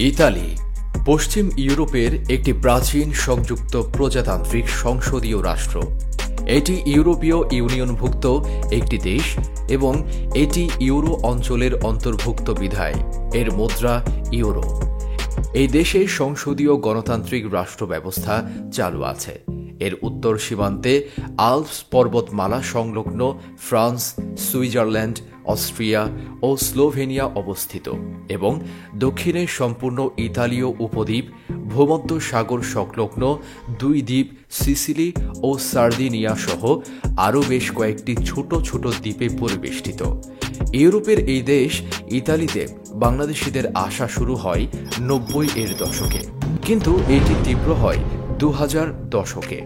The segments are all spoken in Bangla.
ইতালি পশ্চিম ইউরোপের একটি প্রাচীন সংযুক্ত প্রজাতান্ত্রিক সংসদীয় রাষ্ট্র। এটি ইউরোপীয় ইউনিয়নভুক্ত একটি দেশ এবং এটি ইউরো অঞ্চলের অন্তর্ভুক্ত বিধায় এর মুদ্রা ইউরো। এই দেশে সংসদীয় গণতান্ত্রিক রাষ্ট্র ব্যবস্থা চালু আছে। এর উত্তর সীমান্তে আল্পস পর্বতমালা সংলগ্ন ফ্রান্স, সুইজারল্যান্ড, অস্ট্রিয়া ও স্লোভেনিয়া অবস্থিত এবং দক্ষিণে সম্পূর্ণ ইতালীয় উপদ্বীপ, ভূমধ্য সাগর সংলগ্ন দুই দ্বীপ সিসিলি ও সার্দিনিয়া সহ আরও বেশ কয়েকটি ছোট ছোট দ্বীপে পরিবেষ্টিত। ইউরোপের এই দেশ ইতালিতে বাংলাদেশিদের আসা শুরু হয় 90-এর দশকে, কিন্তু এটি তীব্র হয় 2000 দশকে।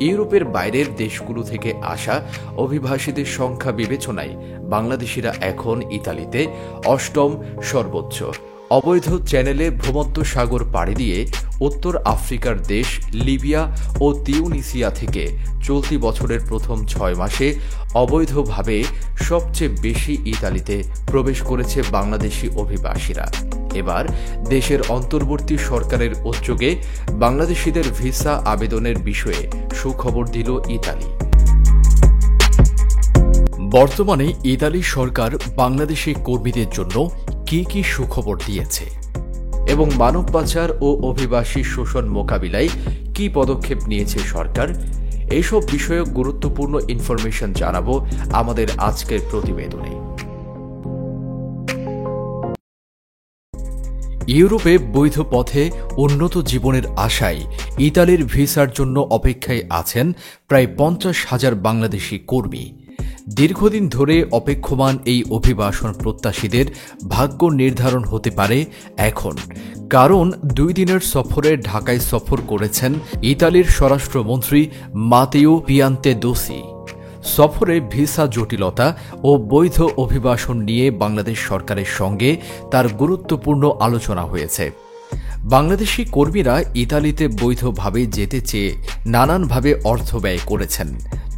ইউরোপের বাইরের দেশগুলো থেকে আসা অভিবাসীদের সংখ্যা বিবেচনায় বাংলাদেশিরা এখন ইতালিতে 8ম সর্বোচ্চ। অবৈধ চ্যানেলে ভূমধ্য সাগর পাড়ি দিয়ে উত্তর আফ্রিকার দেশ লিবিয়া ও তিউনিসিয়া থেকে চলতি বছরের প্রথম 6 মাসে অবৈধভাবে সবচেয়ে বেশি ইতালিতে প্রবেশ করেছে বাংলাদেশি অভিবাসীরা। এবার দেশের অন্তর্বর্তী সরকারের উদ্যোগে বাংলাদেশিদের ভিসা আবেদনের বিষয়ে সুখবর দিল ইতালি। বর্তমানে ইতালি সরকার বাংলাদেশি কর্মীদের জন্য কি কি সুখবর দিয়েছে এবং মানব পাচার ও অভিবাসী শোষণ মোকাবিলায় কি পদক্ষেপ নিয়েছে সরকার, এইসব বিষয়ক গুরুত্বপূর্ণ ইনফরমেশন জানাবো আমাদের আজকের প্রতিবেদনে। ইউরোপে বৈধ পথে উন্নত জীবনের আশায় ইতালির ভিসার জন্য অপেক্ষায় আছেন প্রায় 50,000 বাংলাদেশি কর্মী। দীর্ঘদিন ধরে অপেক্ষমান এই অভিবাসন প্রত্যাশীদের ভাগ্য নির্ধারণ হতে পারে এখন, কারণ 2 দিনের সফরে ঢাকায় সফর করেছেন ইতালির স্বরাষ্ট্রমন্ত্রী মাতেও পিয়ান্তেদোসি। সফরে ভিসা জটিলতা ও বৈধ অভিবাসন নিয়ে বাংলাদেশ সরকারের সঙ্গে তার গুরুত্বপূর্ণ আলোচনা হয়েছে। বাংলাদেশি কর্মীরা ইতালিতে বৈধভাবে যেতে চেয়ে নানানভাবে অর্থ ব্যয় করেছেন,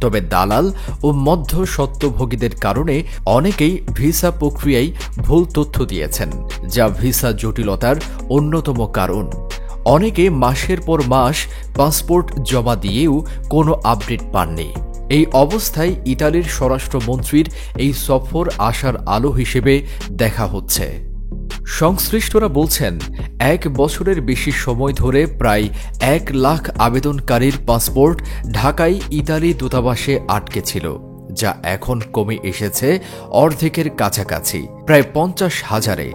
তবে দালাল ও মধ্য স্বত্বভোগীদের কারণে অনেকেই ভিসা প্রক্রিয়ায় ভুল তথ্য দিয়েছেন, যা ভিসা জটিলতার অন্যতম কারণ। অনেকে মাসের পর মাস পাসপোর্ট জমা দিয়েও কোনো আপডেট পাননি। এই অবস্থায় ইতালির স্বরাষ্ট্রমন্ত্রীর এই সফর আশার আলো হিসেবে দেখা হচ্ছে। সংশ্লিষ্টরা বলছেন, 1 বছরের বেশি সময় ধরে প্রায় 1 লাখ আবেদনকারীর পাসপোর্ট ঢাকায় ইতালি দূতাবাসে আটকে ছিল, যা এখন কমে এসেছে অর্ধেকের কাছাকাছি, প্রায় 50,000-এ।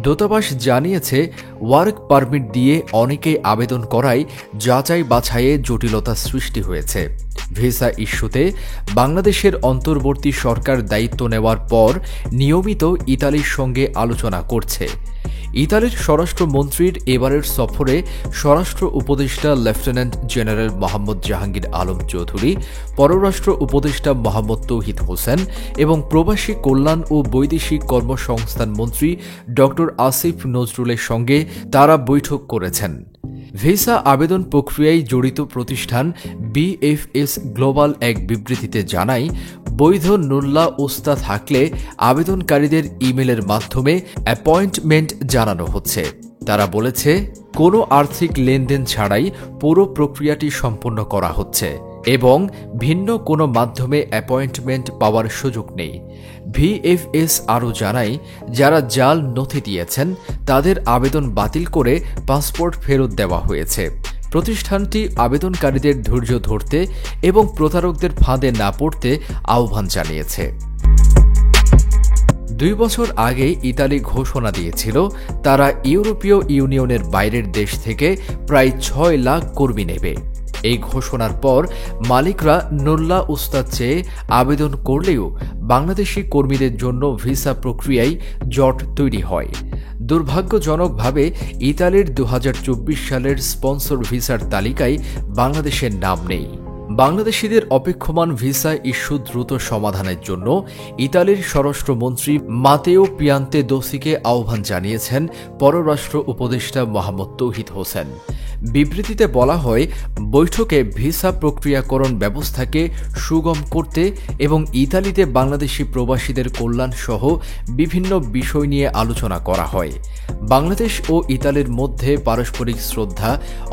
দূতাবাস জানিয়েছে, ওয়ার্ক পারমিট দিয়ে অনেকেই আবেদন করায় যাচাই বাছাইয়ে জটিলতা সৃষ্টি হয়েছে। ভিসা ইস্যুতে বাংলাদেশের অন্তর্বর্তী সরকার দায়িত্ব নেওয়ার পর নিয়মিত ইতালির সঙ্গে আলোচনা করছে। ইতালির স্বরাষ্ট্রমন্ত্রীর এবারের সফরে স্বরাষ্ট্র উপদেষ্টা লেফটেন্যান্ট জেনারেল মোহাম্মদ জাহাঙ্গীর আলম চৌধুরী, পররাষ্ট্র উপদেষ্টা মোহাম্মদ তৌহিদ হোসেন এবং প্রবাসী কল্যাণ ও বৈদেশিক কর্মসংস্থান মন্ত্রী ড আসিফ নজরুলের সঙ্গে তারা বৈঠক করেছেন। ভিসা আবেদন প্রক্রিয়ায় জড়িত প্রতিষ্ঠান বিএফএস গ্লোবাল এক বিবৃতিতে জানায়, বৈধ নুল্লা ওস্তা থাকলে আবেদনকারীদের ইমেলের মাধ্যমে অ্যাপয়েন্টমেন্ট জানানো হচ্ছে। তারা বলেছে, কোনো আর্থিক লেনদেন ছাড়াই পুরো প্রক্রিয়াটি সম্পন্ন করা হচ্ছে এবং ভিন্ন কোনো মাধ্যমে অ্যাপয়েন্টমেন্ট পাওয়ার সুযোগ নেই। ভিএফএস আরও জানায়, যারা জাল নথি দিয়েছেন তাদের আবেদন বাতিল করে পাসপোর্ট ফেরত দেওয়া হয়েছে। প্রতিষ্ঠানটি আবেদনকারীদের ধৈর্য ধরতে এবং প্রতারকদের ফাঁদে না পড়তে আহ্বান জানিয়েছে। 2 বছর আগে ইতালি ঘোষণা দিয়েছিল তারা ইউরোপীয় ইউনিয়নের বাইরের দেশ থেকে প্রায় 6 লাখ কর্মী নেবে। এই ঘোষণার পর মালিকরা নুল্লা উস্তাদ চেয়ে আবেদন করলেও বাংলাদেশি কর্মীদের জন্য ভিসা প্রক্রিয়ায় জট তৈরি হয়। দুর্ভাগ্যজনকভাবে ইতালির 2024 সালের স্পন্সর ভিসার তালিকায় বাংলাদেশের নাম নেই। বাংলাদেশিদের অপেক্ষমান ভিসা ইস্যু দ্রুত সমাধানের জন্য ইতালির স্বরাষ্ট্রমন্ত্রী মাতেও পিয়ান্তেদোসিকে আহ্বান জানিয়েছেন পররাষ্ট্র উপদেষ্টা মোহাম্মদ তৌহিদ হোসেন। বিবৃতিতে বলা হয়, বৈঠকে ভিসা প্রক্রিয়াকরণ ব্যবস্থাকে সুগম করতে এবং ইতালিতে বাংলাদেশি প্রবাসীদের কল্যাণ সহ বিভিন্ন বিষয় নিয়ে আলোচনা করা হয়। বাংলাদেশ ও ইতালির মধ্যে পারস্পরিক শ্রদ্ধা,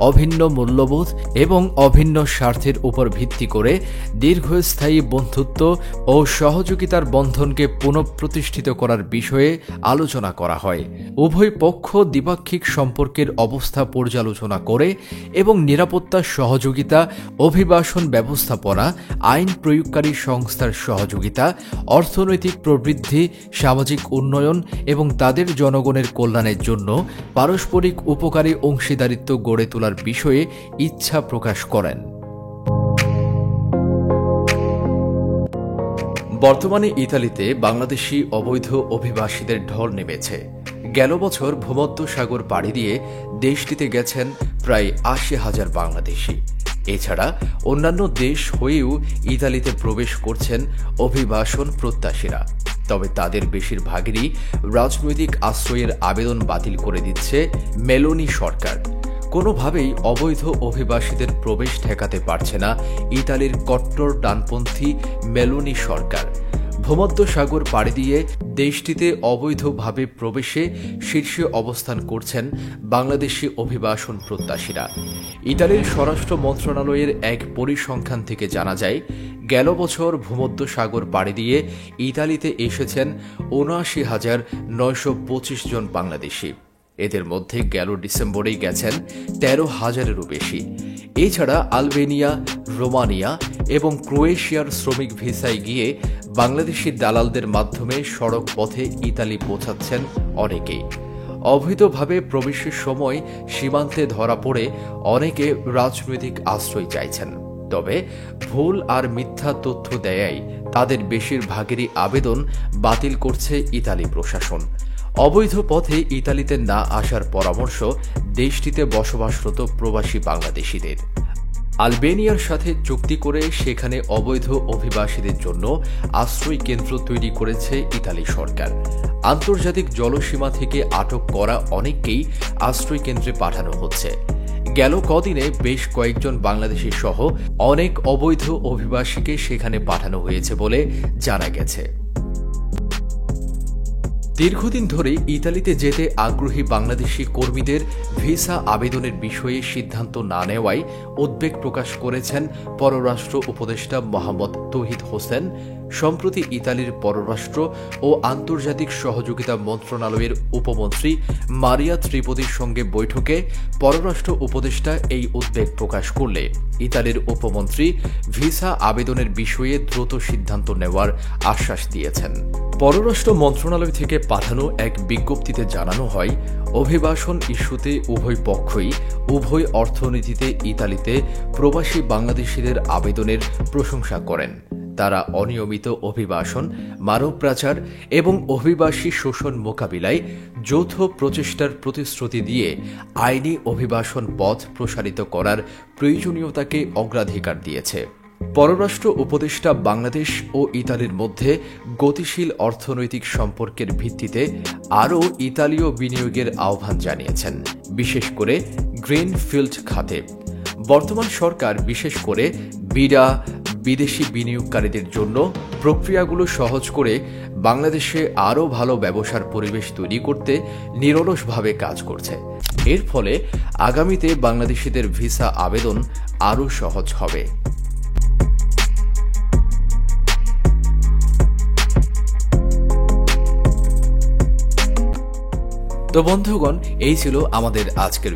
অভিন্ন মূল্যবোধ এবং অভিন্ন স্বার্থের উপর ভিত্তি করে দীর্ঘস্থায়ী বন্ধুত্ব ও সহযোগিতার বন্ধনকে পুনঃপ্রতিষ্ঠিত করার বিষয়ে আলোচনা করা হয়। উভয় পক্ষ দ্বিপাক্ষিক সম্পর্কের অবস্থা পর্যালোচনা করে এবং নিরাপত্তা সহযোগিতা, অভিবাসন ব্যবস্থাপনা, আইন প্রয়োগকারী সংস্থার সহযোগিতা, অর্থনৈতিক প্রবৃদ্ধি, সামাজিক উন্নয়ন এবং তাদের জনগণের কল্যাণের জন্য পারস্পরিক উপকারী অংশীদারিত্ব গড়ে তোলার বিষয়ে ইচ্ছা প্রকাশ করেন। বর্তমানে ইতালিতে বাংলাদেশি অবৈধ অভিবাসীদের ঢল নেমেছে। গেল বছর ভূমধ্যসাগর পাড়ি দিয়ে দেশটিতে গেছেন প্রায় ৮০,০০০ বাংলাদেশি। এছাড়া অন্যান্য দেশ হয়েও ইতালিতে প্রবেশ করছেন অভিবাসন প্রত্যাশীরা। তবে তাদের বেশিরভাগেরই রাজনৈতিক আশ্রয়ের আবেদন বাতিল করে দিচ্ছে মেলোনি সরকার। কোনোভাবেই অবৈধ অভিবাসীদের প্রবেশ ঠেকাতে পারছে না ইতালির কট্টর ডানপন্থী মেলোনি সরকার। ভূমধ্যসাগর পাড়ি দিয়ে দেশটিতে অবৈধভাবে প্রবেশে শীর্ষে অবস্থান করছেন বাংলাদেশি অভিবাসন প্রত্যাশীরা। ইতালির স্বরাষ্ট্র মন্ত্রণালয়ের এক পরিসংখ্যান থেকে জানা যায়, গেল বছর ভূমধ্যসাগর পাড়ি দিয়ে ইতালিতে এসেছেন ৭৯,৯২৫ জন বাংলাদেশি। এদের মধ্যে গেল ডিসেম্বরেই গেছেন ১৩,০০০-এরও বেশি। এছাড়া আলবেনিয়া, রোমানিয়া এবং ক্রোয়েশিয়ার শ্রমিক ভিসায় গিয়ে বাংলাদেশি দালালদের মাধ্যমে সড়ক পথে ইতালি পৌঁছাচ্ছেন অনেকেই। অবৈধভাবে প্রবেশের সময় সীমান্তে ধরা পড়ে অনেকে রাজনৈতিক আশ্রয় চাইছেন। তবে ভুল আর মিথ্যা তথ্য দেয়ায় তাদের বেশিরভাগেরই আবেদন বাতিল করছে ইতালি প্রশাসন। অবৈধ পথে ইতালিতে না আসার পরামর্শ দেশটিতে বসবাসরত প্রবাসী বাংলাদেশিদের। আলবেনিয়ার সাথে চুক্তি করে সেখানে অবৈধ অভিবাসীদের জন্য আশ্রয় কেন্দ্র তৈরি করেছে ইতালি সরকার। আন্তর্জাতিক জলসীমা থেকে আটক করা অনেককেই আশ্রয় কেন্দ্রে পাঠানো হচ্ছে। গেল কদিনে বেশ কয়েকজন বাংলাদেশি সহ অনেক অবৈধ অভিবাসীকে সেখানে পাঠানো হয়েছে বলে জানা গেছে। দীর্ঘদিন ধরে ইতালিতে যেতে আগ্রহী বাংলাদেশি কর্মীদের ভিসা আবেদনের বিষয়ে সিদ্ধান্ত না নেওয়ায় উদ্বেগ প্রকাশ করেছেন পররাষ্ট্র উপদেষ্টা মোহাম্মদ তৌহিদ হোসেন। সম্প্রতি ইতালির পররাষ্ট্র ও আন্তর্জাতিক সহযোগিতা মন্ত্রণালয়ের উপমন্ত্রী মারিয়া ত্রিপদির সঙ্গে বৈঠকে পররাষ্ট্র উপদেষ্টা এই উদ্বেগ প্রকাশ করলে ইতালির উপমন্ত্রী ভিসা আবেদনের বিষয়ে দ্রুত সিদ্ধান্ত নেওয়ার আশ্বাস দিয়েছেন। পররাষ্ট্র মন্ত্রণালয় থেকে পাঠানো এক বিজ্ঞপ্তিতে জানানো হয়, অভিবাসন ইস্যুতে উভয় পক্ষই উভয় অর্থনীতিতে ইতালিতে প্রবাসী বাংলাদেশিদের আবেদনের প্রশংসা করেন। তারা অনিয়মিত অভিবাসন, মানব পাচার এবং অভিবাসী শোষণ মোকাবিলায় যৌথ প্রচেষ্টার প্রতিশ্রুতি দিয়ে আইনি অভিবাসন পথ প্রসারিত করার প্রয়োজনীয়তাকে অগ্রাধিকার দিয়েছে। পররাষ্ট্র উপদেষ্টা বাংলাদেশ ও ইতালির মধ্যে গতিশীল অর্থনৈতিক সম্পর্কের ভিত্তিতে আরও ইতালীয় বিনিয়োগের আহ্বান জানিয়েছেন, বিশেষ করে গ্রিন ফিল্ড খাতে। বর্তমান সরকার বিশেষ করে বিদেশি বিনিয়োগকারীদের জন্য প্রক্রিয়াগুলো সহজ করে বাংলাদেশে আরও ভালো ব্যবসার পরিবেশ তৈরি করতে নিরলসভাবে কাজ করছে। এর ফলে আগামীতে বাংলাদেশিদের ভিসা আবেদন আরও সহজ হবে। তো বন্ধুগণ, এই ছিল আমাদের আজকের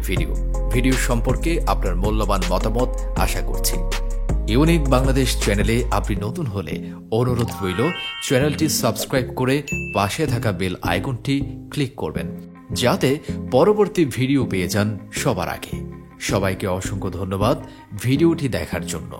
ভিডিও সম্পর্কে আপনার মূল্যবান মতামত আশা করছি। ইউনিক বাংলাদেশ চ্যানেলে আপনি নতুন হলে অনুরোধ রইল চ্যানেলটি সাবস্ক্রাইব করে পাশে থাকা বেল আইকনটি ক্লিক করবেন, যাতে পরবর্তী ভিডিও পেয়ে যান সবার আগে। সবাইকে অসংখ্য ধন্যবাদ ভিডিওটি দেখার জন্য।